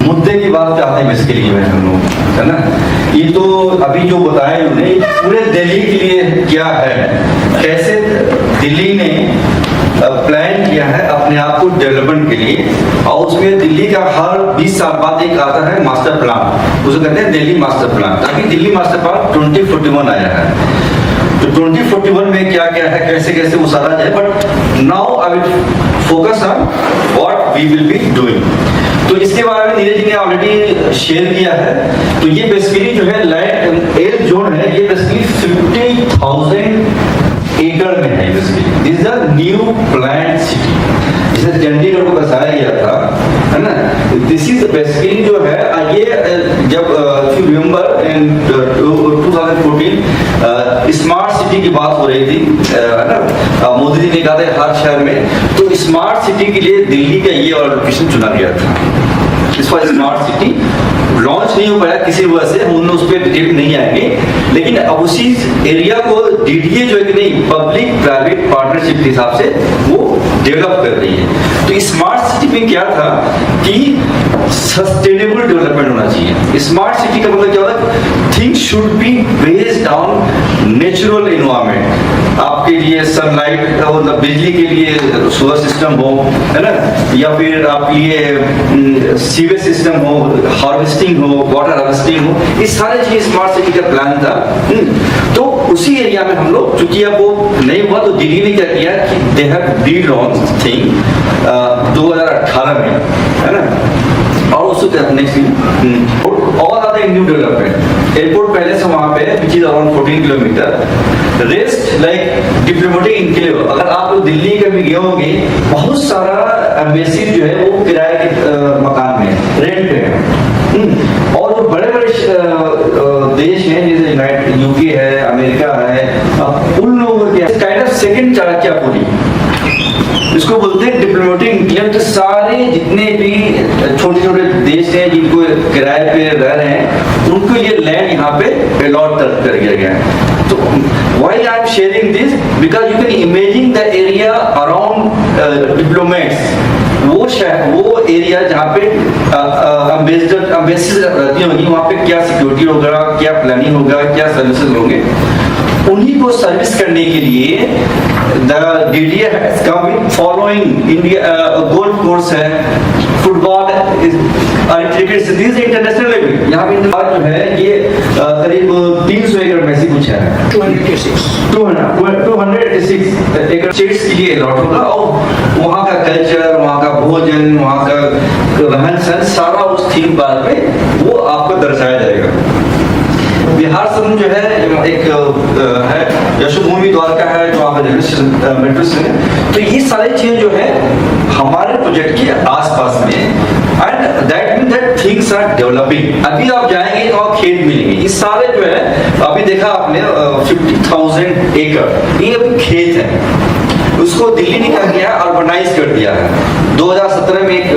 मुद्दे की बात पे आते हैं बेसिकली हम लोग, है ना। ये तो अभी जो बताया उन्होंने पूरे दिल्ली के लिए क्या है, कैसे दिल्ली ने प्लान किया है अपने आप को डेवलपमेंट के लिए, और उसमें दिल्ली का हर 20 साल बाद एक आता है मास्टर प्लान, उसे कहते हैं दिल्ली मास्टर प्लान। अभी दिल्ली मास्टर प्लान 2041 आया है, तो 2041 में क्या क्या है, कैसे कैसे वो सारा जाए, but now I will focus on what we will be doing. तो इसके बारे में नीरज जी ने ऑलरेडी शेयर किया है। तो ये बेसिकली जो है लैंड एयर जोन है, ये बेसिकली 50,000 एकड़ में है basically. This is a new planned city, जिसे चंडीगढ़ को बसाया गया था, है ना। दिस इज बेसिकली जो है ये जब if you remember in 2014 smart city की बात हो रही थी, है ना, मोदी जी ने कहा था हर शहर में, तो स्मार्ट सिटी के लिए दिल्ली का ये वाला लोकेशन चुना गया था। इस पर स्मार्ट सिटी लॉन्च नहीं हो पाया किसी वजह से, हम उस पर डिटेल नहीं आएंगे, लेकिन अब उसी एरिया को डीडीए जो है कि नहीं पब्लिक प्राइवेट पार्टनरशिप के हिसाब से वो डेवलप कर रही है। तो स्मार्ट सिटी में क्या था कि सस्टेनेबल डेवलपमेंट होना चाहिए। स्मार्ट सिटी का मतलब क्या होता है, things should be based on natural environment. आपके लिए सनलाइट मतलब बिजली के लिए सोलर सिस्टम हो, है ना, या फिर आपके लिए सीवेज सिस्टम हो, हार्वेस्टिंग हो, वाटर हार्वेस्टिंग हो, ये सारे चीज स्मार्ट सिटी का प्लान था। तो उसी एरिया में हम लोग, चूंकि अब वो नहीं हुआ, तो दिल्ली ने क्या किया कि they have Beed on thing 2018 में, है ना, और उसको नेक्स्ट और आता है न्यू डेवलपमेंट। एयरपोर्ट पहले से वहां पे which is around 14 kilometre. Rest like diplomatic enclave, अगर आप लोग दिल्ली के भी गए होंगे, बहुत सारा एम्बेसी जो है वो किराए के मकान में रेंट पे है। और जो बड़े बड़े देश हैं जैसे यूनाइटेड यूके है, अमेरिका है, उन लोगों के काइंड ऑफ सेकंड चाणक्यपुरी इसको बोलते हैं डिप्लोमेटिक इनक्लेव। तो सारे जितने भी छोटे छोटे देश हैं जिनको किराए पे रह रहे हैं, उनको ये लैंड यहाँ पे अलॉट कर दिया गया है। तो why I am sharing this, because you can imagine the area around diplomats, वो शहर, वो एरिया जहाँ पे एम्बेसी रहती होगी, वहाँ पे क्या सिक्योरिटी होगा, क्या प्लानिंग होगा, क्या सर्विसेज होंगे, उन्हीं को सर्विस करने के लिए the DDA has come in following India. Golf course है, football, cricket, this international level. यहाँ पे जो है ये करीब 300 एकड़ में से कुछ है, 286 एकड़ स्टेट्स के लिए अलॉट होगा, और वहाँ का कल्चर, वहाँ का भोजन, वहाँ का रहन सहन सारा उस थीम पार्क में वो आपको दर्शाया जाएगा। बिहार सम जो है एक है यशोभूमि द्वारका है, जो आप मेट्रो स्टेशन है। तो ये सारी चीजें जो है हमारे प्रोजेक्ट के आसपास में, and that mean that things are developing. अभी आप जाएंगे और खेत मिलेंगे, ये सारे जो है अभी देखा आपने 50,000 एकड़, ये अभी खेत है, उसको दिल्ली ने क्या किया, अर्बनाइज कर दिया है। 2017 में एक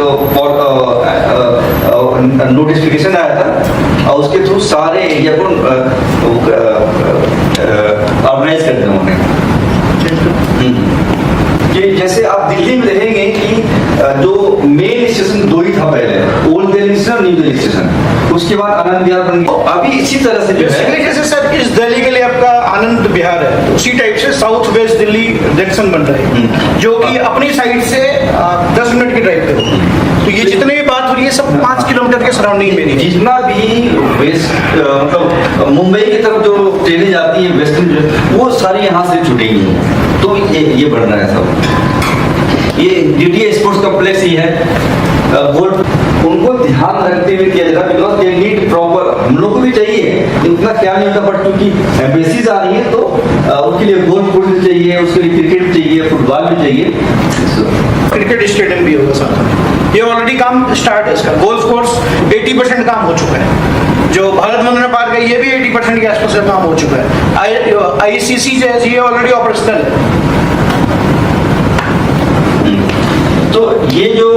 नोटिफिकेशन आया था, और उसके थ्रू सारे एरिया को ऑर्गेनाइज कर दिया उन्होंने। कि जैसे आप दिल्ली में रहेंगे कि जो मेन स्टेशन दो ही था पहले, ओल्ड दिल्ली स्टेशन और न्यू दिल्ली स्टेशन, उसके बाद आनंद विहार बन गया। अभी इसी तरह से जो है, जैसे सर इस दिल्ली के लिए आपका आनंद विहार है, उसी टाइप से साउथ वेस्ट दिल्ली जंक्शन बन रहा है, जो कि अपनी साइड से 10 मिनट की ड्राइव पे होगी। तो ये जितने भी बात हो रही है सब 5 किलोमीटर के सराउंडिंग में, जितना भी वेस्ट मतलब मुंबई की तरफ जो ट्रेनें जाती है वेस्टर्न, वो सारी यहाँ से छूटेंगी। तो ये बढ़ रहा है सब। ये डीडीए स्पोर्ट्स कॉम्प्लेक्स ही है, गोल्फ, उनको ध्यान रखते हुए किया जाता है, बिकॉज दे नीड प्रॉपर, हम लोग को भी चाहिए, उतना क्या नहीं होता, बट क्योंकि एम्बेसीज आ रही है तो उनके लिए गोल्फ कोर्स भी चाहिए, उसके लिए क्रिकेट चाहिए, फुटबॉल भी चाहिए, क्रिकेट स्टेडियम भी होगा साथ। ये ऑलरेडी काम स्टार्ट है इसका। गोल्फ कोर्स 80% काम हो चुका है, जो भारत मंदिर पार्क है ये भी 80% के आसपास काम हो चुका है। आईसीसी जो है ये ऑलरेडी ऑपरेशनल है। तो ये जो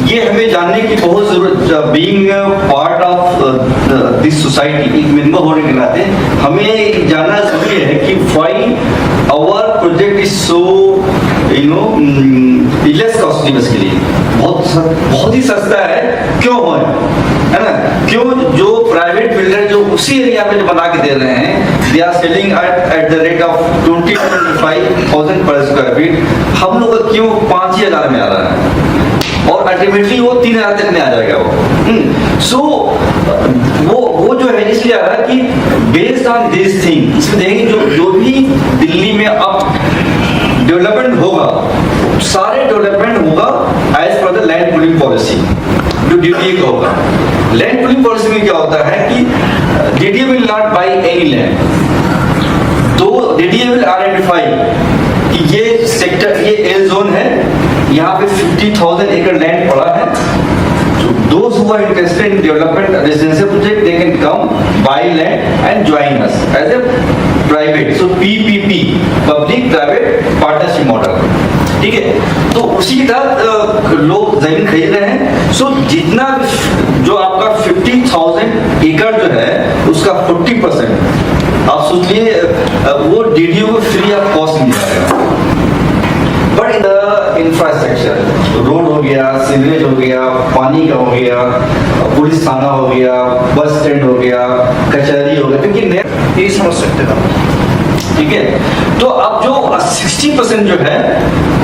ये हमें जानने की बहुत जरूरत, being part of this society, एक मेंबर होने के नाते हमें जानना जरूरी है कि why our project is so less costly basically, बहुत ही सस्ता है। क्यों है ना? क्यों? जो प्राइवेट बिल्डर जो उसी एरिया में जो बना के दे रहे हैं, they are selling at the rate of 20,000 पर स्क्वायर फीट, हम लोग का क्यों 5,000 में आ रहा है और अल्टीमेटली वो 3,000 तक में आ जाएगा वो। सो वो जो है इसलिए आ रहा है कि बेस्ड ऑन दिस थिंग, इसमें देखेंगे जो भी दिल्ली में अब डेवलपमेंट होगा, सारे डेवलपमेंट होगा as per the land pooling policy जो डीडीए का होगा। लैंड पूलिंग पॉलिसी में क्या होता है कि DDA will not by any land, तो डीडीए विल आइडेंटिफाई कि ये सेक्टर, ये एल जोन है, यहाँ पे 50,000 एकड़ लैंड पड़ा है। Those who are interested in development residential project, they can come, buy land and join us as a private. So PPP, public private partnership model. ठीक है, तो उसी के तहत लोग जमीन खरीद रहे हैं। सो जितना जो आपका 50,000 एकड़ जो है उसका 40% आप सोच लिए वो डीडीओ को फ्री ऑफ कॉस्ट मिल जाएगा। But in the infrastructure, road हो गया, सीवरेज हो गया, पानी का हो गया, पुलिस थाना हो गया, बस स्टैंड हो गया, कचहरी हो गया, क्योंकि यही समझ सकते हैं। ठीक है, तो अब जो 60% जो है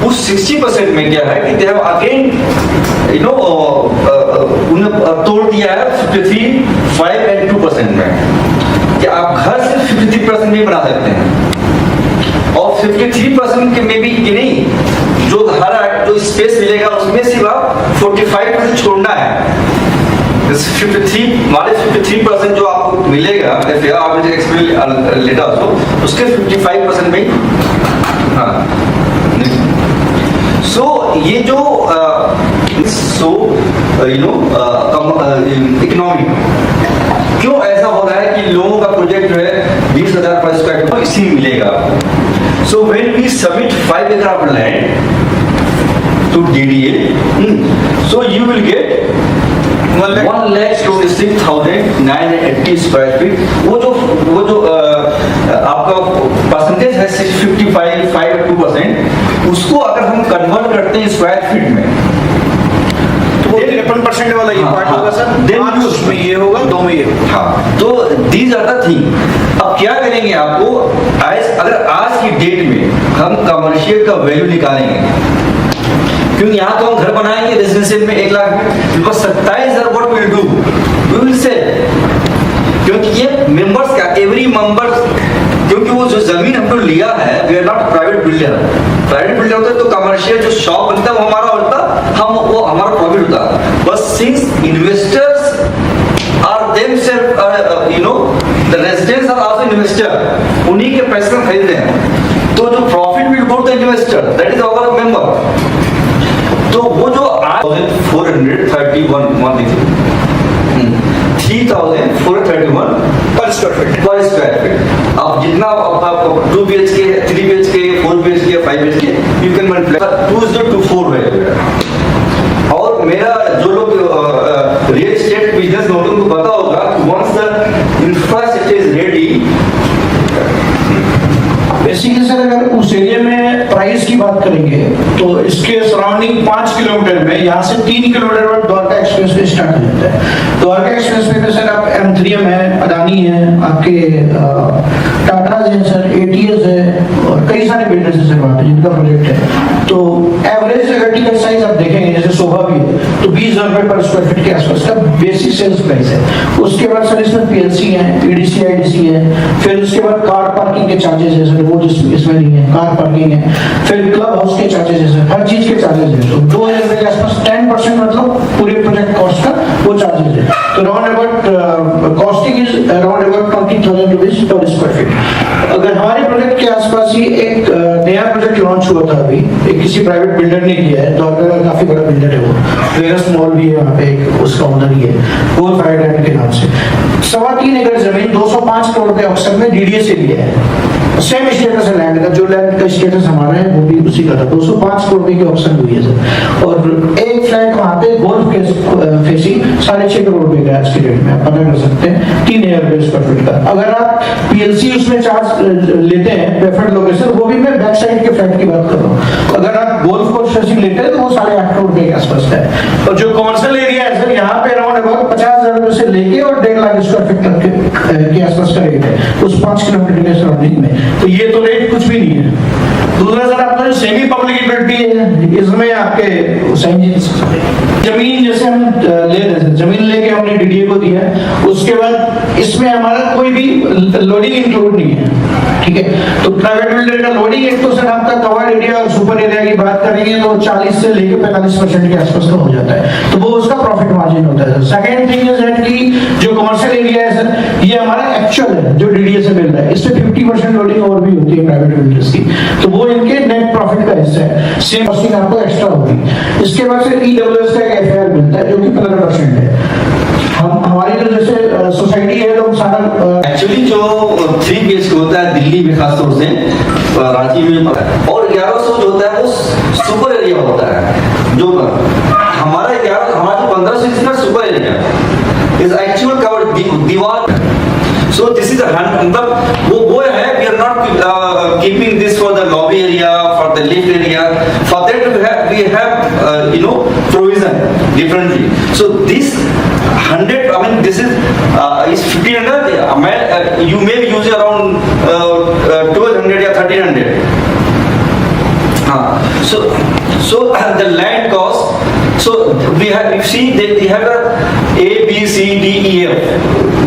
उस 60% में क्या है कि दे हैव अगेन उन्हें तोड़ दिया है 53, 5 and 2% में कि आप घर से 53% में बना सकते हैं और 53% के में भी कि नहीं, जो घर जो स्पेस मिलेगा उसमें सिर्फ आप 45% छोड़ना है। 53% जो आपको मिलेगा आप एक्सपीरियंस लेटर उसको उसके 55% में सो ये जो इकोनॉमी क्यों ऐसा हो रहा है कि लोगों का प्रोजेक्ट जो है 20,000 पर स्क्वायर फीट इसी मिलेगा आपको। So when we submit 5 acre of land to DDA, so you will get 1,26,980 square feet. वो जो आपका परसेंटेज है 55, 5-2%, उसको अगर हम कन्वर्ट करते हैं स्क्वायर फीट में तो वो 53% वाला ये पार्ट होगा सर, देन उसमें ये होगा, 2 में ये होगा। हाँ, तो दीज आर द थिंग। अब क्या करेंगे आपको, अगर आज की डेट में हम कमर्शियल का वैल्यू निकालेंगे, क्योंकि यहाँ तो हम घर बनाएंगे रेजिडेंशियल में 1 लाख में, 27,000 what will do, we will sell. क्योंकि ये मेंबर्स का एवरी मेंबर्स, क्योंकि वो जो जमीन हमने लिया है, we are not private builder. Private builder होता है तो कमर्शियल जो शॉप बनता है वो हमारा होता, वो हमारा प्रॉफिट होता। बस since investors are themselves the residents are also investor, उन्हीं के पैसे हम खरीद रहे हैं, तो जो profit will go to the investor, that is our member. तो वो जो 3,431 पर स्क्वायर फीट। अब जितना 2 BHK, 3 BHK, 4 BHK, 5 BHK, you can multiply 2:4 है। और मेरा जो लोग रियल एस्टेट बिजनेस में होते हैं उनको पता होगा कि once the infrastructure is ready, basically sir अगर उस एरिया में प्राइस की बात करेंगे तो इसके सराउंडिंग 5 किलोमीटर में, यहाँ से 3 किलोमीटर बाद द्वारका एक्सप्रेस वे स्टार्ट हो जाता है। द्वारका एक्सप्रेस वे पे सर आप M3M है, अदानी है, आपके टाटाज है सर, ATS है और कई सारे बिल्डर्स हैं सर वहाँ पे जिनका प्रोजेक्ट है। तो एवरेज अगर टिकट साइज आप देखेंगे, जैसे शोभा भी है तो 20,000 रुपए पर स्क्वायर फीट के आसपास का बेसिक सेल्स प्राइस है। उसके बाद सर इसमें PLC है, EDC IDC है, फिर उसके बाद कार पार्किंग के चार्जेस है सर, वो इसमें नहीं है, कार पार्किंग है, फिर क्लब हाउस के चार्जेस है सर, हर चीज के चार्जेस है। तो 2,000 रुपए के आसपास 10% मतलब पूरे प्रोजेक्ट कॉस्ट का वो चार्जेस है। तो round about costing is around about 20,000 rupees per square feet. अगर हमारे प्रोजेक्ट के आसपास ही एक नया प्रोजेक्ट लॉन्च हुआ था अभी, एक किसी प्राइवेट बिल्डर ने किया है, द्वारका का काफी बड़ा बिल्डर है वो, वेगस मॉल भी है वहाँ पे, उसका ओनर ही है, वो फायरलैंड के नाम से 3.25 एकड़ जमीन 205 करोड़ के ऑक्शन में DDA से लिया है। सेम स्टेटस है लैंड का, जो लैंड का स्टेटस हमारा है वो भी उसी का था। 205 करोड़ की ऑप्शन हुई है सर, और एक फ्लैट वहाँ पे गोल्फ के फेसिंग 6.5 करोड़ रुपए का आज की डेट में, आप पता कर सकते हैं, 3,000 रुपए स्क्वायर फीट का। अगर आप PLC उसमें चार्ज लेते हैं प्रेफर्ड लोकेशन, वो भी मैं बैक साइड के फ्लैट की बात कर रहा हूँ। अगर आप गोल्फ कोर्स जैसी लेते हैं तो वो 8.5 करोड़ के आसपास का है। और जो कमर्शियल एरिया है सर, यहाँ पे अराउंड अबाउट 50,000 रुपए से लेके और 1.5 लाख स्क्वायर फीट तक के आसपास का रेट है उस 5 किलोमीटर के सराउंडिंग में। तो ये तो रेट कुछ भी नहीं है। दूसरा सर आपका जो सेमी पब्लिसिटी है, इसमें आपके हुसैन जी जमीन जैसे हम ले रहे थे, जमीन लेके हमने डीडीए को दिया, उसके बाद इसमें हमारा कोई भी लोडिंग इंक्लूड नहीं है, ठीक है। तो प्राइवेट बिल्डर का लोडिंग एक तो सर आपका कवर्ड एरिया और सुपर एरिया की बात करेंगे तो 40 से लेकर 45% के आसपास का हो जाता है, तो वो उसका प्रॉफिट मार्जिन होता है। सेकेंड थिंग इज दैट कि जो कमर्शियल एरिया है सर, ये हमारा एक्चुअल है जो डीडीए से मिल रहा है, इसमें 50% लोडिंग और भी होती है प्राइवेट बिल्डर्स की, तो वो इनके नेट प्रॉफिट का हिस्सा है। सेम कॉस्टिंग आपको एक्स्ट्रा होगी। इसके बाद से ईडब्ल्यूएस का एक एफआईआर मिलता है जो कि 15% है। हमारी जो जैसे सोसाइटी है तो सारा एक्चुअली जो 3 BHK होता है दिल्ली में खासतौर से, रांची में, और 1100 जो होता है वो सुपर एरिया होता है। जो हमारा 1500 is not super area, is actual covered दीवार। सो दिस इज मतलब वो है, we are not keeping this for the lobby area, for the lift area, for that we have you know provision differently. So this 100, I mean this is 1500, you may use around 1200 या 1300. So the land cost, so we have, you see that we have a B C D E F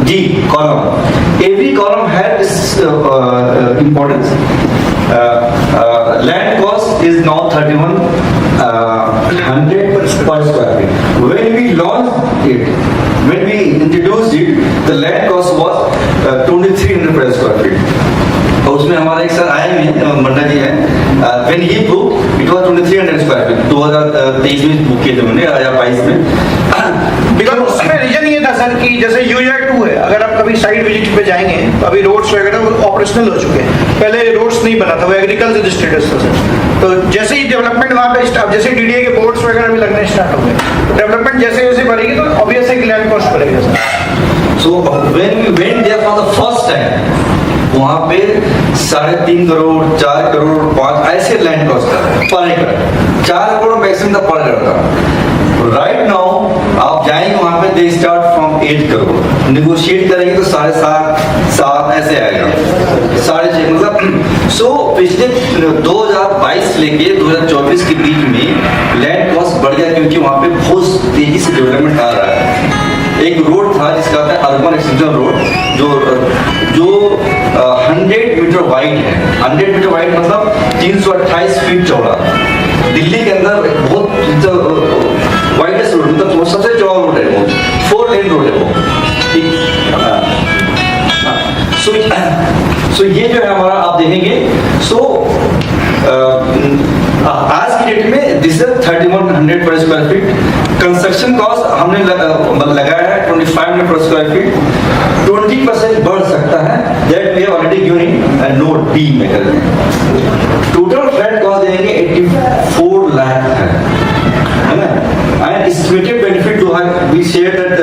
G column. Every column has importance. Land cost is now 3100 per square feet. When we launched it, when we introduced it, the land cost was 2300 per square feet. और उसमें हमारे एक sir आए हैं, मंडा जी हैं, when he booked it was 2300 square feet, 2023 में book किए थे मैंने, 2022 में। बिकॉज उसमें रीजन ये था सर कि जैसे यूआर 2 है, अगर आप कभी साइट विजिट पे जाएंगे तो अभी रोड्स वगैरह ऑपरेशनल हो चुके हैं, पहले रोड्स नहीं बना था, वो एग्रीकल्चर स्टेटस था सर। तो जैसे ही डेवलपमेंट वहाँ पे स्टार्ट, जैसे डीडीए के बोर्ड्स वगैरह भी लगने स्टार्ट हो गए, डेवलपमेंट जैसे जैसे बढ़ेगी तो ऑब्वियस है कि लैंड कॉस्ट बढ़ेगा sir. So when we went there for the first time, वहाँ पे 3.5 करोड़, 4 करोड़, 5 ऐसे लैंड कॉस्ट था पर एकड़, 4 करोड़ मैक्सिमम था पर एकड़ का। राइट नाउ आप जाएंगे वहाँ पे they start from 8 crore, negotiate करेंगे तो 7.5 ऐसे आएगा, 6.5 मतलब। सो पिछले 2022 लेके 2024 के बीच में लैंड कॉस्ट बढ़ गया, क्योंकि वहाँ पे बहुत तेजी से डेवलपमेंट आ रहा है। एक रोड था जिसका होता है अर्बन एक्सटेंशन रोड, जो 100 मीटर वाइड है। 100 मीटर वाइड मतलब 328 फीट चौड़ा। दिल्ली के अंदर बहुत वाइडेस्ट रोड, मतलब सबसे चौड़ा रोड है वो, 4 लेन रोड है वो, ठीक। सो ये जो है हमारा आप देखेंगे, सो आज की डेट में दिस इज 3100 पर स्क्वायर फीट। कंस्ट्रक्शन कॉस्ट हमने लगाया है 2500 पर स्क्वायर फीट, 20% बढ़ सकता है, that we have already given in note D में करके। टोटल फ्लैट कॉस्ट देंगे 84 लाख है ना। एंड एस्टिमेटेड बेनिफिट जो है वी शेयर दैट,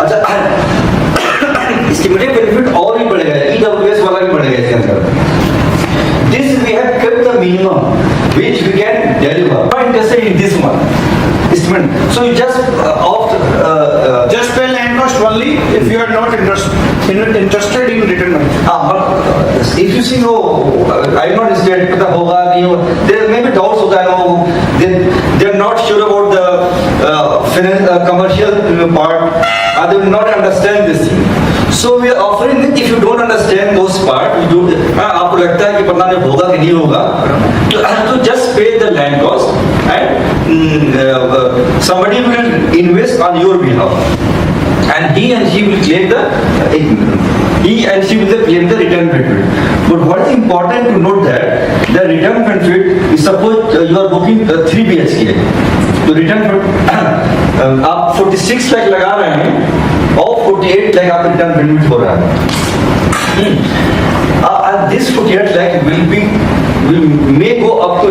अच्छा एस्टिमेटेड बेनिफिट और भी बढ़ेगा, ईडब्ल्यूएस वाला भी बढ़ेगा इसके अंदर। This we have kept the minimum which we can deliver. Not interested in this one. So you just pay land cost only if you are not interested in return money. If you see no, I am not interested, पता होगा नहीं होगा, there may be doubts होता है, no, they are not sure about the commercial part, they will not understand this thing. So we are offering it. If you don't understand those part, आपको लगता है कि पता नहीं होगा कि नहीं होगा, तो just pay the land cost and somebody will invest on your behalf, and he and she will claim the return benefit. But what is important to note that the return benefit is, suppose you are booking 3 BHK, तो return आप 46 लाख लगा रहे हैं और 48 लाख आपका return benefit हो रहा है। This 48 lakh will may go up to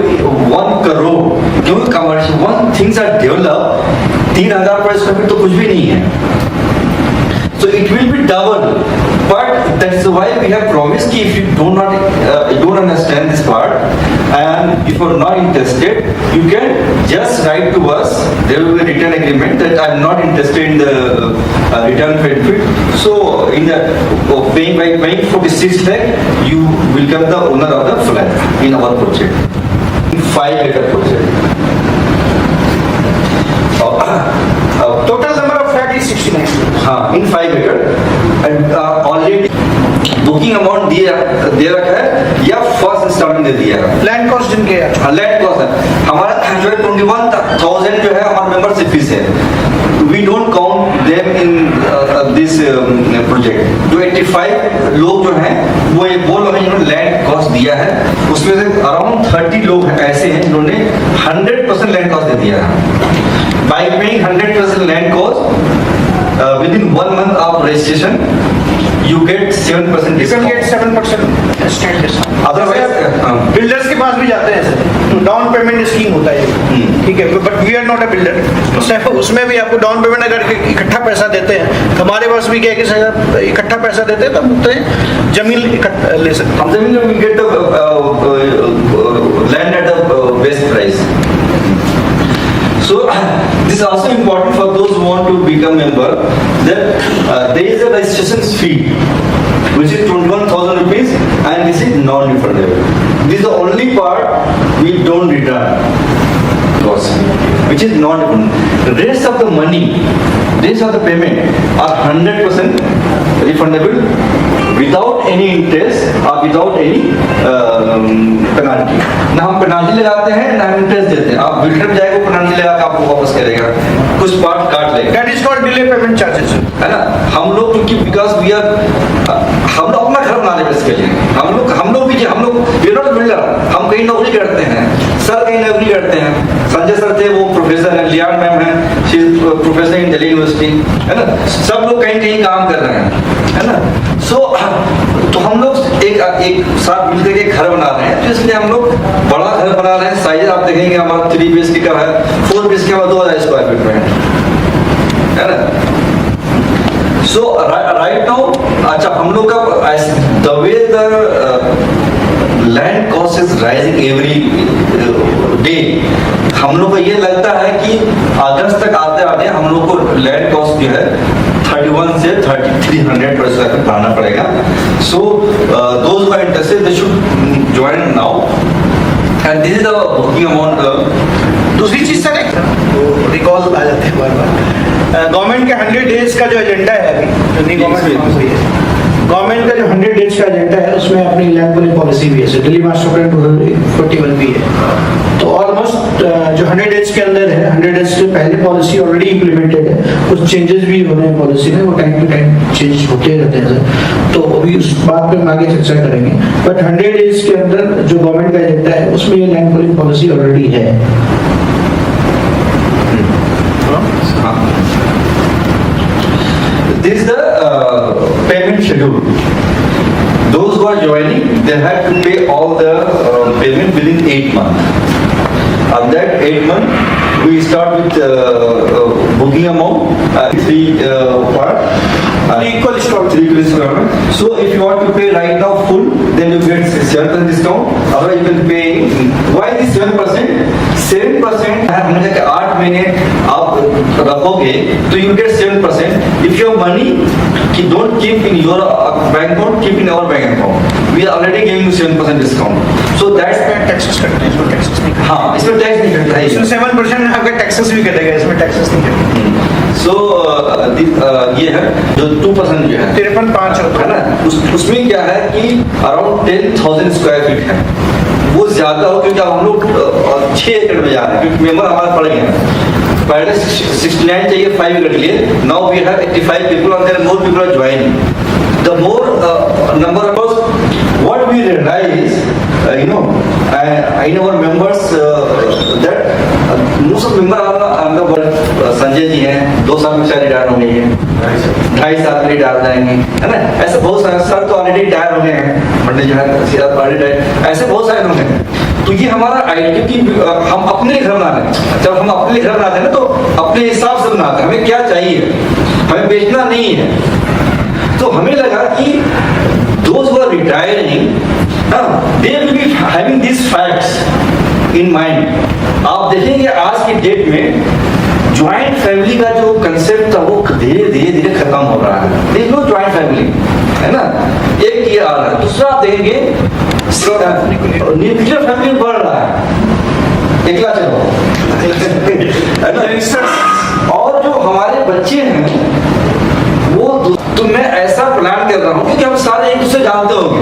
1 crore, क्योंकि commercial one things are develop, 3000 पर स्क्वायर फीट तो कुछ भी नहीं है। So it will be double. But that's why we have promised कि if you don't understand this part and if you are not interested, you can just write to us. There will be a written agreement that I am not interested in the return benefit. So in the paying 46 lakh, you will become the owner of the flat in our project. 5-acre project. Total number of flat is 69. हाँ इन 5 एकड़ and already booking amount दे रखा है या first instalment दे दिया है। Land cost जिनके है, land cost है हमारा जो है 21,000 जो है हमारा मेंबरशिप फीस है। We don't count them in this project. जो 85 लोग जो हैं वो लोग हैं जिन्होंने लैंड कॉस्ट दिया है, उसमें से अराउंड 30 लोग ऐसे हैं जिन्होंने 100% लैंड कॉस्ट दे दिया है। By paying 100% land cost within 1 month of registration, you get 7% you can discount. get 7% state discount. Otherwise, builders के पास भी जाते हैं सर, डाउन पेमेंट स्कीम होता है, ठीक है, but we are not a builder. उसमें भी आपको डाउन पेमेंट अगर इकट्ठा पैसा देते हैं, हमारे पास भी क्या है कि सर इकट्ठा पैसा देते हैं तब उतने जमीन इकट्ठा ले सकते हैं। हम जमीन में we get the land at the best price. So this is also important for those who want to become member. That there is a registration fee, which is 21,000 rupees, and this is non-refundable. This is the only part we don't return cost, which is non-refundable. The rest of the money, rest of the payment are 100% refundable without any interest or without any penalty. ना हम penalty लगाते हैं ना हम interest देते हैं। आप builder में जाएगा पेनाल्टी लगा के आपको वापस करेगा, कुछ पार्ट काट लेगा। That is called delay payment charges, है ना। हम लोग क्योंकि बिकॉज वी आर हम लोग अपना घर बना रहे हैं इसके लिए, हम लोग भी वी नॉट बिल्डर, हम कहीं नौकरी करते हैं, सर कहीं नौकरी करते हैं। संजय सर थे वो प्रोफेसर है, लियान मैम है she is professor in Delhi university, है ना। सब लोग कहीं कहीं काम कर रहे हैं, है ना। सो तो हम लोग एक साथ मिलकर के घर बना रहे हैं, तो इसलिए हम लोग बड़ा घर बना रहे हैं। साइज आप देखेंगे हमारा 3 BHK का है, 4 BHK का 2000 स्क्वायर फीट में है ना। सो राइट नाउ अच्छा हम लोग का the way the land cost is rising every day, हम लोग को ये लगता है कि अगस्त तक आते आते हम लोग को लैंड कॉस्ट जो है 31 से 3300 पर स्क्वायर फीट बढ़ाना पड़ेगा। So those who are interested they should join now and this is the booking amount. दूसरी चीज सर तो रिकॉल आ जाते हैं बार बार, गवर्नमेंट के 100 डेज का जो एजेंडा है अभी जो नई गवर्नमेंट का जो 100 डेज का एजेंडा है उसमें अपनी लैंड पूलिंग पॉलिसी भी है, दिल्ली मास्टर प्लान 2041 भी है। तो ऑलमोस्ट जो 100 डेज के अंदर है, 100 डेज से पहले पॉलिसी ऑलरेडी इम्प्लीमेंटेड है, कुछ चेंजेस भी हो रहे हैं पॉलिसी में, वो टाइम टू टाइम चेंज होते रहते हैं सर, तो अभी उस बात पे हम आगे चर्चा करेंगे। बट 100 डेज के अंदर जो गवर्नमेंट का एजेंडा है उसमें ये लैंड पूलिंग पॉलिसी ऑलरेडी है। This is the payment schedule. Those who are joining, they have to pay all the payment within 8 months. On that 8 months, we start with booking amount, 3 part. Equal installment. 3 equal installment. So if you want to pay right now full, then you get 7% discount. Otherwise you can pay. Why this 7%? 7% है, हमने कहा 8 महीने आप रखोगे तो you get 7%. If your money don't keep in your bank account, keep in our bank account. We are already giving you 7% discount. So that's taxes कटते हैं, इसमें टैक्सेस नहीं, हाँ इसमें टैक्स नहीं कटता है। इसमें 7% आपका टैक्सेस भी कटेगा, इसमें टैक्सेस नहीं कटेगा। सो ये है जो 2% जो है 53,500 है ना, उसमें क्या है कि अराउंड 10,000 स्क्वायर फीट है, वो ज्यादा हो क्योंकि हम लोग 6 एकड़ में जा रहे हैं क्योंकि मेंबर हमारे पड़ गए हैं। पहले 69 चाहिए 5 एकड़ के लिए, now we have 85 people and there are more people are joining. The more number of us, what we realize, in our members that most of member are Sanjay ji हैं, 2 साल में शायद रिटायर हो गई है, 2.5 साल में रिटायर जाएंगे, है ना। ऐसे बहुत सारे सर तो ऑलरेडी रिटायर हो गए हैं, मंडल जो है ऐसे बहुत सारे लोग हैं। तो ये हमारा आइडिया कि हम अपने घर बना रहे हैं, जब हम अपने घर बनाते हैं ना तो अपने हिसाब से बनाते हैं, हमें क्या चाहिए हमें बेचना नहीं है। तो हमें लगा कि those who are retiring, they will be having these facts in mind। आप देखेंगे आज की डेट में ज्वाइंट फैमिली का जो कंसेप्ट था वो धीरे धीरे धीरे खत्म हो रहा है। देख लो ज्वाइंट फैमिली है ना, एक ये आ रहा है। दूसरा आप देखेंगे न्यूक्लियर फैमिली बढ़ रहा है, एकला चलो है ना। और जो हमारे बच्चे हैं वो तो मैं ऐसा प्लान कर रहा हूँ क्योंकि हम सारे एक दूसरे जानते होंगे,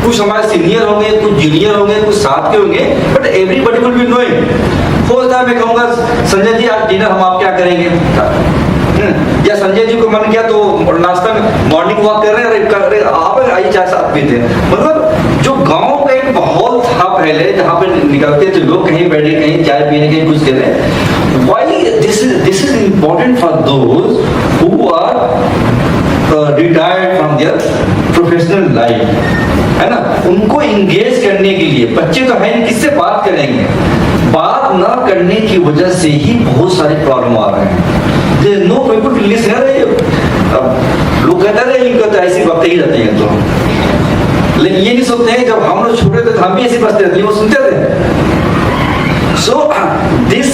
कुछ हमारे सीनियर होंगे, कुछ जूनियर होंगे, कुछ साथ के होंगे, but everybody will be knowing. हो सकता है मैं कहूँगा संजय जी आज डिनर हम आप क्या करेंगे, या संजय जी को मन किया तो नाश्ता में मॉर्निंग वॉक कर रहे हैं आप आइए चाय साथ पीते हैं। मतलब जो गांव का एक माहौल था पहले जहाँ पे निकलते थे लोग, कहीं बैठे कहीं चाय पीने कहीं कुछ कर रहे। Why this is important for those who are retired from their professional life, है ना। उनको इंगेज करने के लिए बच्चे तो है नहीं, किससे बात करेंगे, बात ना करने की वजह से ही बहुत सारे प्रॉब्लम आ रहे हैं। No people to listen. लोग कहते रहे इनका तो ऐसी बातें ही रहती हैं, तो लेकिन ये नहीं सोचते हैं जब हम लोग छोटे थे तो हम भी ऐसी बसते थे, वो सुनते थे। So this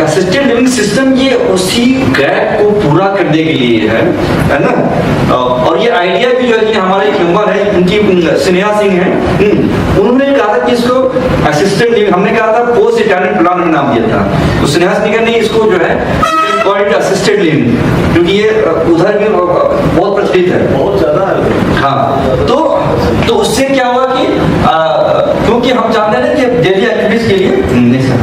assisted living system ये उसी गैप को पूरा करने के लिए है ना। और ये आइडिया भी जो है कि हमारे एक मेंबर है उनकी स्नेहा सिंह है, उन्होंने कहा था कि इसको असिस्टेड लिविंग, हमने कहा था पोस्ट रिटायरमेंट प्लान में नाम दिया था, तो स्नेहा सिंह ने इसको जो है असिस्टेड लिविंग, क्योंकि ये उधर भी बहुत प्रचलित है, बहुत ज्यादा है। हाँ, तो उससे क्या हुआ कि क्योंकि हम जानते हैं कि डेली एक्टिविटीज के लिए नहीं सर।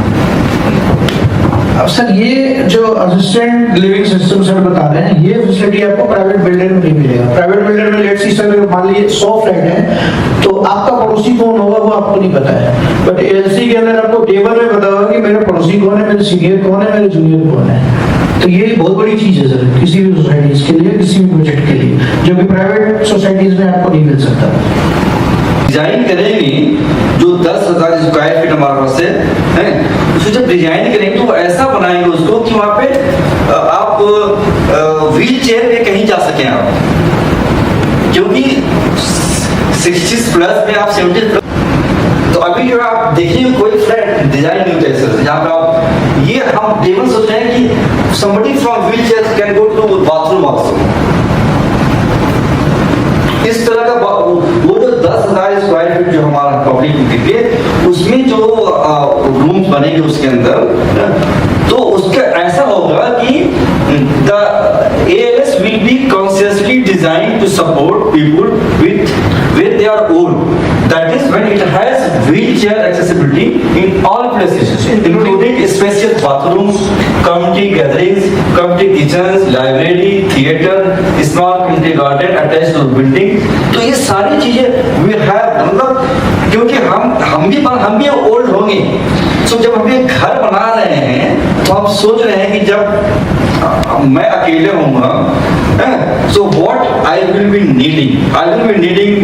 अब सर ये जो असिस्टेंट लिविंग सिस्टम सर बता रहे हैं, ये फैसिलिटी आपको प्राइवेट बिल्डर में नहीं मिलेगा। प्राइवेट बिल्डर में लेट्स सी सर मान लीजिए 100 फ्लैट है, तो आपका पड़ोसी कौन होगा वो आपको नहीं पता है, बट एलसी के अंदर आपको टेबल में पता होगा कि मेरा पड़ोसी कौन है, मेरे सीनियर कौन है, मेरे जूनियर कौन है। तो ये बहुत बड़ी चीज है सर किसी भी सोसाइटीज के लिए, किसी भी प्रोजेक्ट के लिए, जो कि प्राइवेट सोसाइटीज में आपको नहीं मिल सकता। डिजाइन करेंगे जो 10,000 स्क्वायर फीट हमारे पास है, उसको जब डिजाइन करेंगे तो ऐसा बनाएंगे उसको कि वहां पे आप व्हील चेयर पे कहीं जा सकें आप, क्योंकि 60 प्लस में आप 70 प्लस। तो अभी जो आप देखिए कोई फ्लैट डिजाइन नहीं होता है जहाँ पे आप ये हम टेबल सोच रहे हैं कि somebody from wheelchair can go to bathroom also। इस तरह का वो जो 10,000 स्क्वायर फीट जो हमारा पब्लिक है उसमें जो रूम्स बनेंगे उसके अंदर, तो उसका ऐसा होगा कि the ALS will be consciously designed to support people with their own, that is when it has wheelchair accessibility in all places including spacious bathrooms, community gatherings, community kitchens, library, theater, small community garden attached to building। तो ये सारी चीजें we have, मतलब क्योंकि हम भी old होंगे, तो जब हम ये घर बना रहे हैं तो हम सोच रहे हैं कि जब मैं अकेले होऊंगा, so what I will be needing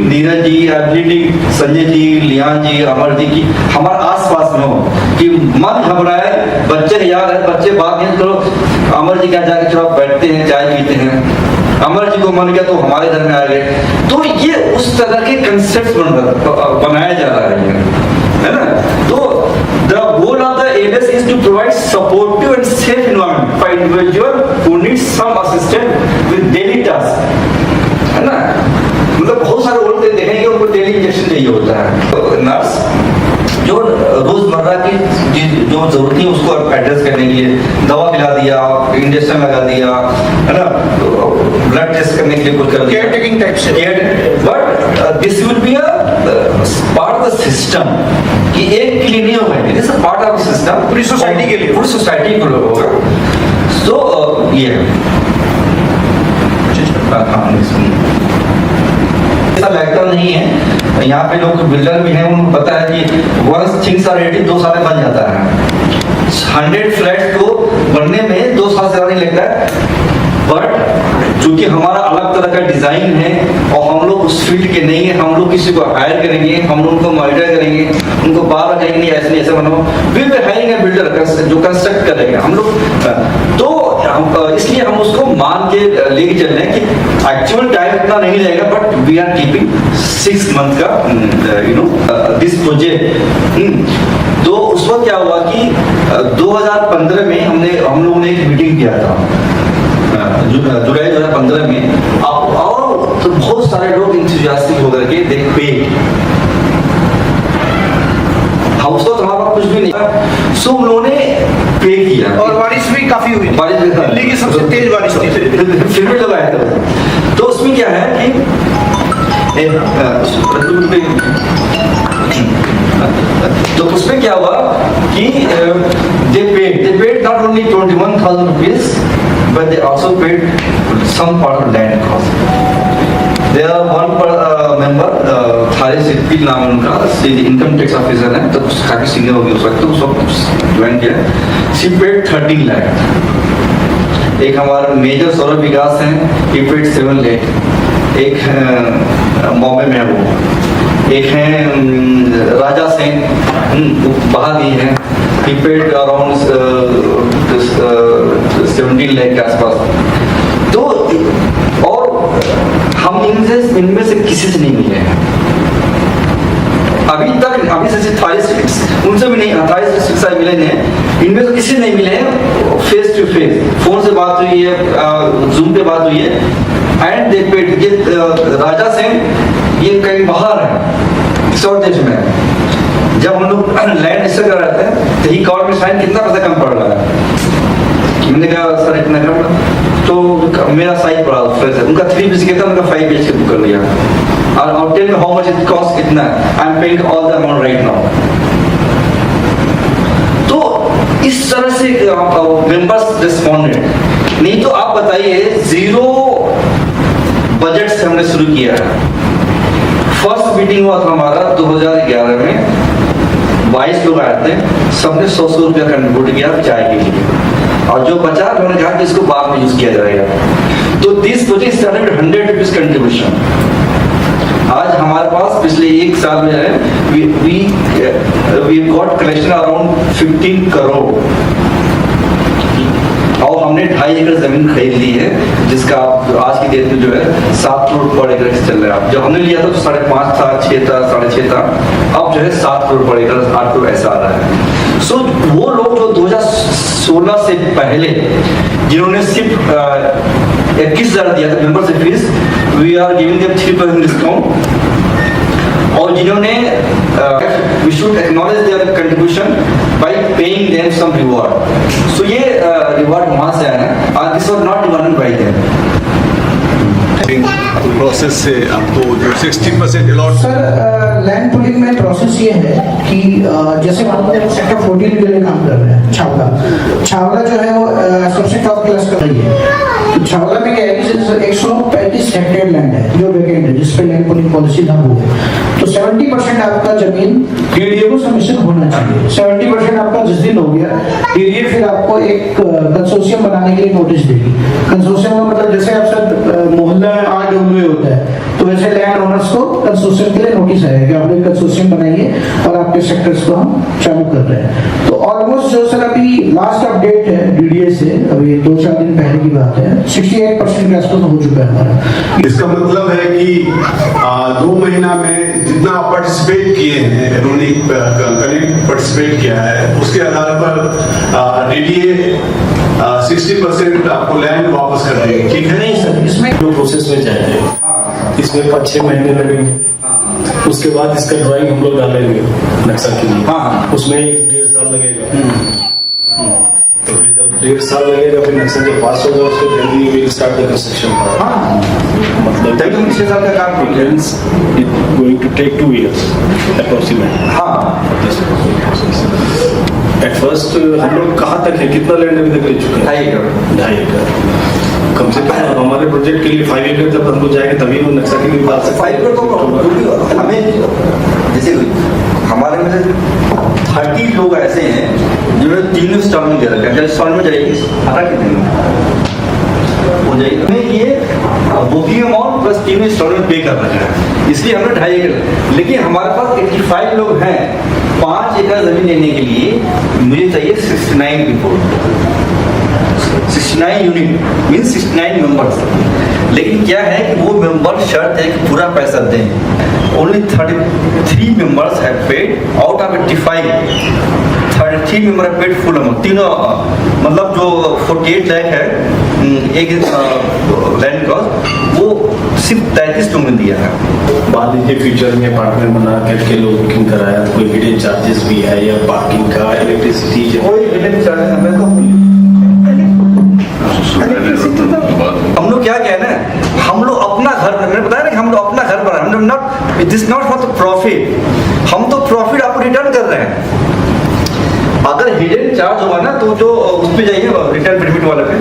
Neeraj ji, I will be needing Sanjay ji, Liyan ji, Amar ji की हमारे आसपास में हो, कि मन घबराए, बच्चे याद है, बच्चे बात नहीं करो, अमर जी क्या जाके चलो बैठते हैं चाय पीते हैं, अमर जी को मन गया तो हमारे घर में आ गए। तो ये उस तरह के कंसेप्ट बनाया जा रहा है ना। तो the goal of the ALS is to provide supportive and safe environment for individual who need some assistance with daily tasks, है ना। मतलब बहुत सारे लोग देखेंगे उनको डेली इंजेक्शन चाहिए होता है, नर्स जो रोजमर्रा की जो जरूरत है उसको एड्रेस करने के लिए दवा खिला दिया, इंजेक्शन लगा दिया, है ना, ब्लड टेस्ट करने के लिए कुछ कर दिया, केयर टेकिंग टाइप से। But this will be a part of the system, कि एक के लिए नहीं होगा, this is part of the system, पूरी सोसाइटी के लिए, पूरी सोसाइटी को होगा। सो ये ऐसा लगता नहीं है, यहाँ पे लोग बिल्डर भी हैं उनको पता है कि वंस थिंग्स आर रेडी 2 साल में बन जाता है। 100 फ्लैट को बनने में 2 साल से ज़्यादा नहीं लगता है, बट चूंकि हमारा अलग तरह का डिजाइन है और हम लोग उस फील्ड के नहीं है, हम लोग किसी को हायर करेंगे, हम लोग उनको मॉनिटर करेंगे, उनको बार कहेंगे नहीं ऐसे नहीं ऐसे बनाओ, will be hiring A builder जो कंस्ट्रक्ट करेंगे हम लोग। तो इसलिए हम उसको मान के लेके चल रहे हैं कि एक्चुअल टाइम इतना नहीं लगेगा, but we are keeping 6 month का दिस प्रोजेक्ट। तो उस वक्त क्या हुआ कि 2015 में हम लोगों ने एक मीटिंग किया था, जुलाई 2015 में। और तो बहुत सारे लोग इंथुसियास्टिक होकर के देख पे हाउस तो हमारे पास कुछ भी नहीं था, सो उन लोगों ने पे किया। और बारिश भी काफी हुई, बारिश भी दिल्ली की सबसे तेज बारिश थी। फिर भी लोग आए थे। तो उसमें क्या है कि तो उसमें क्या हुआ कि they paid not only 21,000 rupees, but they also paid some part of land cost. There are one member, थारे सिद्दीक नाम है उनका, इनकम टैक्स ऑफिसर है, तो काफी सीनियर होगी उस वक्त, तो उस वक्त ज्वाइन किया। She paid 13 lakh. एक हमारा मेजर सौरभ विकास है, he paid 7 लाख। एक बॉम्बे में है वो, एक है राजा सिंह बहादी है, he paid around 17 लाख के आसपास। तो और हम इनमें से किसी से नहीं मिले हैं अभी से 28 उनसे भी नहीं, 28 मिले हैं, इनमें से किसी नहीं मिले हैं फेस टू फेस। फोन से बात हुई है, जूम पे बात हुई है। एंड दे पेड, ये राजा सिंह ये कहीं बाहर है, किसी और देश में है। जब हम लोग लैंड रजिस्टर कर रहे थे तो ही कॉल में साइन कितना पैसा कम पड़ रहा है, मैंने कहा सर इतना कम, तो मेरा साइज पड़ा फिर उनका 3 बीच था, उनका 5 बीच बुक कर लिया। और tell me how much it cost, कितना, I am paying all the amount right now. तो इस तरह से मेंबर्स रिस्पॉन्डेड। नहीं तो आप बताइए, 0 बजट से हमने शुरू किया है। फर्स्ट मीटिंग हुआ था हमारा 2011 में, 22 लोग आए थे, सबने 100 रुपया कंट्रीब्यूट किया चाय के लिए, और जो बचा उन्होंने कहा कि इसको बाद में यूज किया जाएगा। तो this project started with 100 rupees contribution. आज हमारे पास पिछले 1 साल में है we got collection around 15 crore, और हमने 2.5 एकड़ जमीन खरीद ली है, जिसका आज की डेट में जो है 7 करोड़ पर एकड़ चल रहा है। जब हमने लिया था तो 5.5 था, 6 था, 6.5 था, अब जो है 7 करोड़ पर एकड़, 8 करोड़ ऐसा आ रहा है। सो वो लोग जो 2016 से पहले जिन्होंने सिर्फ 21,000 दिया था membership fees, we are giving them 3% discount. और जिन्होंने we should acknowledge their contribution by paying them some reward. So ये reward वहाँ से आया है, और this was not demanded by them. Process से आपको जो 60% अलॉट। सर लैंड पुलिंग में प्रोसेस ये है कि जैसे मान लीजिए सेक्टर 14 के लिए काम कर रहे हैं, छावला जो है वो सबसे टॉप क्लास का रही है। तो छावला में क्या है कि 135 हेक्टेयर लैंड है जो वेकेंट है, जिस पे लैंड पुलिंग पॉलिसी लागू है। तो 70% आपका जमीन डीडीए को सबमिशन होना चाहिए। 70% आपका जिस दिन हो गया, डीडीए फिर आपको एक कंसोर्शियम बनाने के लिए नोटिस देगी। कंसोर्शियम का मतलब जैसे आपसे मोहल्ला RWA होता है, तो वैसे लैंड ओनर्स को कंसोर्शियम के लिए नोटिस आएगा कि आप लोग कंसोर्शियम बनाइए और आपके सेक्टर्स को हम चालू कर रहे हैं। तो ऑलमोस्ट जो सर अभी लास्ट अपडेट है डीडीए से, अभी 2-4 दिन पहले की बात है, 68% के आसपास हो चुका है हमारा। इसका मतलब है कि 2 महीना में जितना आप पार्टिसिपेट किए हैं, इन्होंने कलेक्ट पार्टिसिपेट किया है, उसके आधार पर डीडीए 60% आपको लैंड वापस कर देंगे, ठीक है? नहीं सर, इसमें जो प्रोसेस में जाएंगे, इसमें 5-6 महीने लगेंगे। उसके बाद इसका ड्राइंग हम लोग डालेंगे नक्शा के लिए, उसमें 1-1.5 साल लगेगा। तो फिर जब 1.5 साल लगेगा, फिर नक्शा जब पास होगा उसके बाद we will start the construction. मतलब 6 साल का काम it's going to take 2 years approximately. At first हम लोग कहाँ तक है, कितना लैंड अभी तक ले चुके हैं? 2.5 एकड़। कम से कम हमारे प्रोजेक्ट के लिए 5 एकड़ जब हम लोग जाएंगे तभी वो नक्शा के लिए बात सकते हैं। 5 एकड़ तो हमें जैसे हमारे में से 30 लोग ऐसे हैं जिन्होंने 3 इंस्टॉलमेंट दे रखा है। जब इंस्टॉलमेंट जाएगी 18 के दिन हो जाएगी, हमें ये बुकिंग अमाउंट प्लस 3 इंस्टॉलमेंट पे कर रखा है, इसलिए हमने 2.5 एकड़। लेकिन हमारे पास 85 लोग हैं, 5 एकड़ जमीन लेने के लिए मुझे चाहिए 69 रिपोर्ट। 69 unit means 69 members. लेकिन क्या है कि वो मेंबर शर्त है कि पूरा पैसा दें। Only 33 members have paid out of 85। 33 member have paid full amount. तीनों मतलब जो 48 लाख है एक लैंड कॉस्ट, वो सिर्फ 33 लोगों ने दिया है। मान लीजिए फ्यूचर में अपार्टमेंट बना करके लोग बुकिंग कराया तो कोई हिडन चार्जेस भी है या पार्किंग का, इलेक्ट्रिसिटी कोई हिडन चार्जेस हमें तो हम लोग क्या कहना है, हम लोग अपना घर, मैंने बताया ना कि हम लोग अपना घर बना, हम लोग not, it is not for the profit. हम तो प्रॉफिट आपको रिटर्न कर रहे हैं। अगर हिडन चार्ज होगा ना तो जो उस पे जाइए रिटर्न बेनिफिट वाला पे,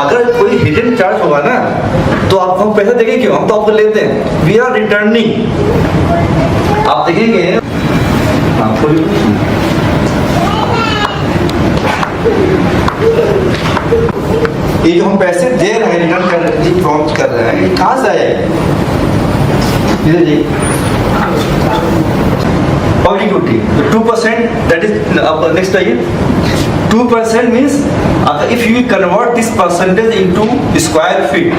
अगर कोई हिडन चार्ज होगा ना तो आपको हम पैसा देंगे क्यों, हम तो आपको लेते हैं, वी आर रिटर्निंग। आप देखेंगे ये जो हम पैसे दे रहे हैं, रिटर्न कर रहे हैं, प्रॉम्प्ट कर रहे हैं, ये कहाँ से आया है जी? Public duty 2%, that is next आइए। 2% means if you convert this percentage into square feet,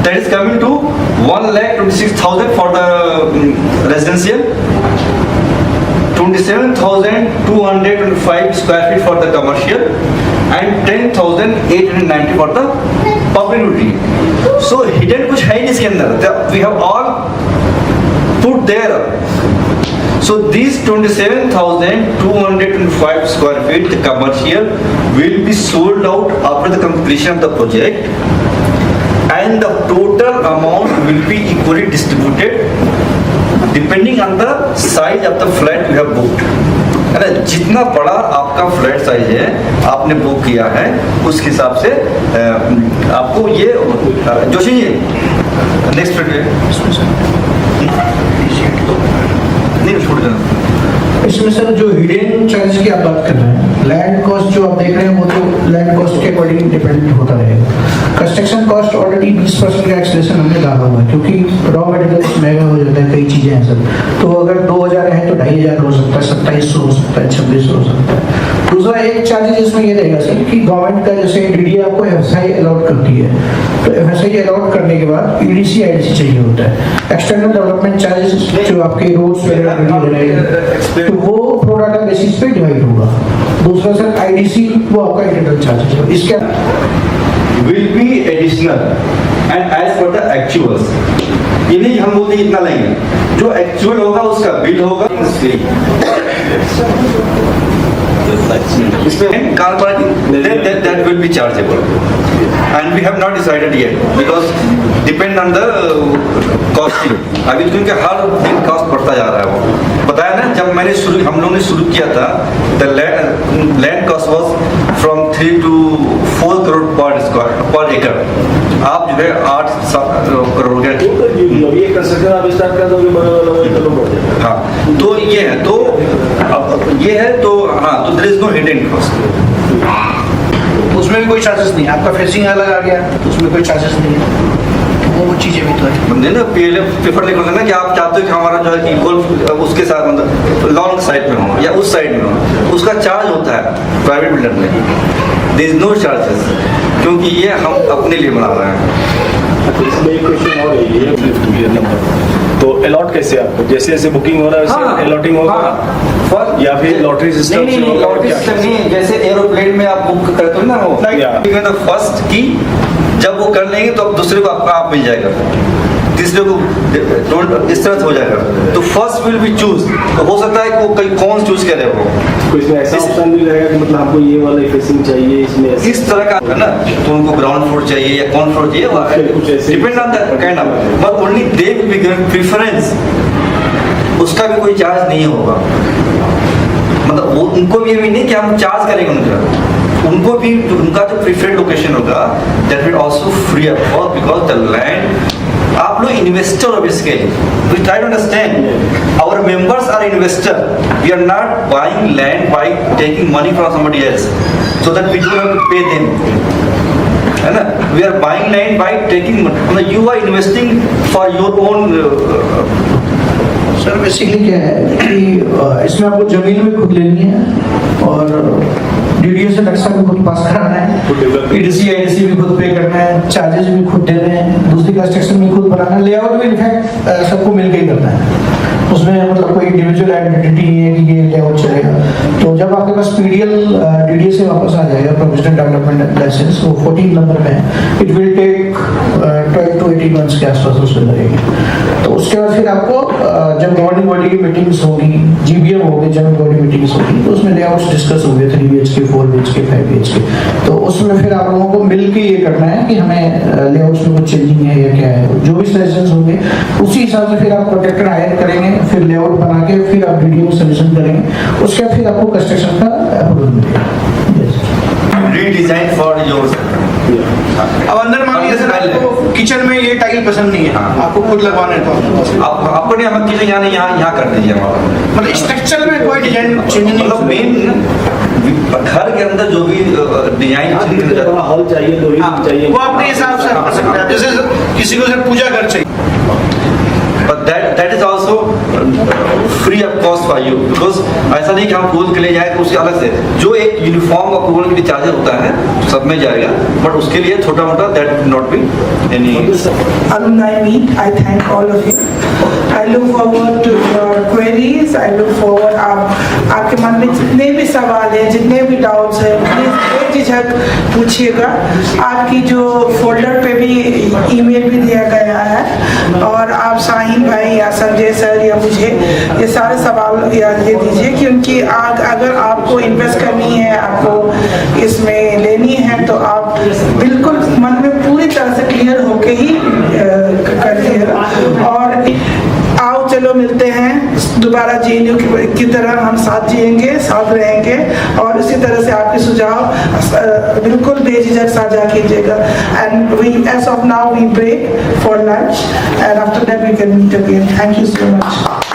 that is coming to 1,26,000 for the residential, 27,225 square feet for the commercial, and 10,890 for the public utility. So hidden कुछ है ही नहीं इसके अंदर, we have all put there. So these 27,225 square feet, the commercial, will be sold out after the completion of the project, and the total amount will be equally distributed depending on the size of the flat you have booked. अरे जितना बड़ा आपका flat size है आपने book किया है उस हिसाब से आपको ये जोशी जी नेक्स्ट नहीं छोड़ देना। इसमें सर जो हिडन चार्ज की आप बात कर रहे हैं, लैंड कॉस्ट जो आप देख रहे हैं वो तो लैंड कॉस्ट के अकॉर्डिंग डिपेंडेंट होता रहेगा। कंस्ट्रक्शन कॉस्ट ऑलरेडी 20% का एक्सलेशन हमने डाला हुआ है, क्योंकि रॉ मटेरियल्स महंगा हो जाता है, कई चीजें हैं सर। तो अगर 2,000 है तो 2,500 हो सकता है, 2,700 हो सकता है, 2,600 हो सकता है। दूसरा एक चार्जेस इसमें ये रहेगा सर कि गवर्नमेंट का जैसे डीडीए आपको एफएसआई अलॉट करती है, तो एफएसआई अलॉट करने के बाद ईडीसी आईडीसी चाहिए होता है, एक्सटर्नल डेवलपमेंट चार्जेस जो आपके रोड्स वगैरह तो वो प्रोडाटा बेसिस पे डिवाइड होगा। दूसरा सर आईडीसी वो आपका इंटरनल चार्जेस है, इसके will be additional and as per the actuals। ये नहीं हम बोलते इतना लेंगे, जो एक्चुअल होगा उसका बिल होगा। इसमें car parking that will be chargeable and we have not decided yet because depend on the costing। अभी क्योंकि हर दिन कॉस्ट बढ़ता जा रहा है, वो बताया ना जब मैंने हम लोगों ने शुरू किया था the land cost was from 3 to 4 crore पर एकड़, आप जो है 8-7 करोड़ के कंस्ट्रक्शन आप स्टार्ट कर दोगे हाँ, तो ये है तो ये है तो हाँ, तो there is no hidden cost. उसमें भी कोई चार्जेस नहीं है, आपका फेसिंग अलग आ गया तो उसमें कोई चार्जेस नहीं है, वो चीजें भी तो है। बंदे ना पहले प्रेफर लिख ना कि आप चाहते हो कि हमारा जो है कि गोल्फ उसके साथ मतलब लॉन्ग साइड में हो या उस साइड में हो, उसका चार्ज होता है प्राइवेट बिल्डर में, देयर इज नो चार्जेस, क्योंकि ये हम अपने लिए बना रहे हैं। तो इसमें एक क्वेश्चन और है, ये नंबर तो अलॉट कैसे आपको, जैसे जैसे बुकिंग हो रहा है वैसे अलॉटिंग होगा या फिर लॉटरी सिस्टम? नहीं लॉटरी सिस्टम नहीं, जैसे एरोप्लेन में आप बुक करते हो ना वो फर्स्ट की जब वो कर लेंगे तो अब दूसरे को आपका आप मिल जाएगा, तीसरे को इस तरह से हो जाएगा। तो फर्स्ट विल बी चूज, तो हो सकता है कि वो कौन चूज करे वो, तो इसमें ऐसा ऑप्शन भी रहेगा कि मतलब हमको ये वाला फेसिंग चाहिए इसमें इस तरह का है ना, तो उनको ग्राउंड फ्लोर चाहिए या कौन फ्लोर चाहिए, depend on that kind of, but only they will be given preference, उसका भी कोई चार्ज नहीं होगा। मतलब वो उनको भी नहीं कि हम चार्ज करेंगे उनको भी उनका जो प्रेफर्ड लोकेशन होगा that will also free of cost because the land. आप लोग इन्वेस्टर हो basically, we try to understand our members are investor, we are not buying land by taking money from somebody else so that we don't have to pay them, है ना, we are buying land by taking, मतलब you are investing for your own. Sir basically क्या है कि इसमें आपको जमीन भी खुद लेनी है और डीडीए से नक्शा भी खुद पास कराना है, ईडीसी आईडीसी भी खुद पे करना है, चार्जेस भी खुद दे रहे हैं, दूसरी कंस्ट्रक्शन भी खुद बनाना है, लेआउट भी इनफैक्ट सबको मिलकर ही करना है। उसमें मतलब कोई इंडिविजुअल आइडेंटिटी नहीं है कि ये लेआउट चलेगा। तो जब आपके पास पीडीएल डीडीए से वापस आ जाएगा प्रोविजनल डेवलपमेंट लाइसेंस, वो 14 नंबर में है, it will take 12 to 18 months के आसपास उसमें लगेगी। तो उसके बाद फिर आपको जब गवर्निंग बॉडी की मीटिंग्स होगी, जीबीएम होगी, जनरल बॉडी मीटिंग्स होगी, तो उसमें लेआउट्स डिस्कस होंगे 3 BHK 4 BHK 5 BHK। तो उसमें फिर आप लोगों को मिल के ये करना है कि हमें लेआउट्स में कुछ चेंजिंग है या क्या है। जो भी सजेशंस होंगे उसी हिसाब से फिर आप कॉन्ट्रैक्टर हायर करेंगे, फिर लेआउट बना के फिर आप डीडीओ में सबमिशन करेंगे, उसके बाद फिर आपको कंस्ट्रक्शन का अप्रूवल मिलेगा। Redesign for your. अब अंदर मान लीजिए सर आपको किचन में ये टाइल पसंद नहीं है, आपको खुद लगवाना है तो आपको नहीं, हम किचन यहाँ नहीं, यहाँ कर दीजिए हमारा। मतलब स्ट्रक्चर में कोई डिजाइन चेंज नहीं मतलब मेन घर के अंदर जो भी डिजाइन हॉल चाहिए, दो ही चाहिए, वो अपने हिसाब से आप कर सकते हैं। जैसे किसी को सर पूजा घर चाहिए, but that is also free of cost for you, because ऐसा नहीं कि हम अप्रूवल के लिए जाए तो उसके अलग से जो एक यूनिफॉर्म अप्रूवल के लिए चार्जेस होता है सब में जाएगा, बट उसके लिए छोटा मोटा that not be any. Alumni meet, I thank all of you. I look forward to your queries. I look forward आपके मन में जितने भी सवाल हैं, जितने भी डाउट्स हैं, प्लीज बेझिझक पूछिएगा। आपकी जो फोल्डर पे भी ईमेल भी दिया गया है, और आप शाहीन भाई या संजय सर या मुझे ये सारे सवाल याद दे दीजिए कि उनकी अगर आपको इन्वेस्ट करनी है, आपको इसमें लेनी है, तो आप बिल्कुल मन में पूरी तरह से क्लियर होके ही करिएगा। और आओ चलो मिलते हैं दोबारा, जेएनयू की तरह हम साथ जिएंगे, साथ रहेंगे, और इसी तरह से आपके सुझाव बिल्कुल बेझिझक साझा कीजिएगा। And we as of now we break for lunch, and after that we can meet again. Thank you so much.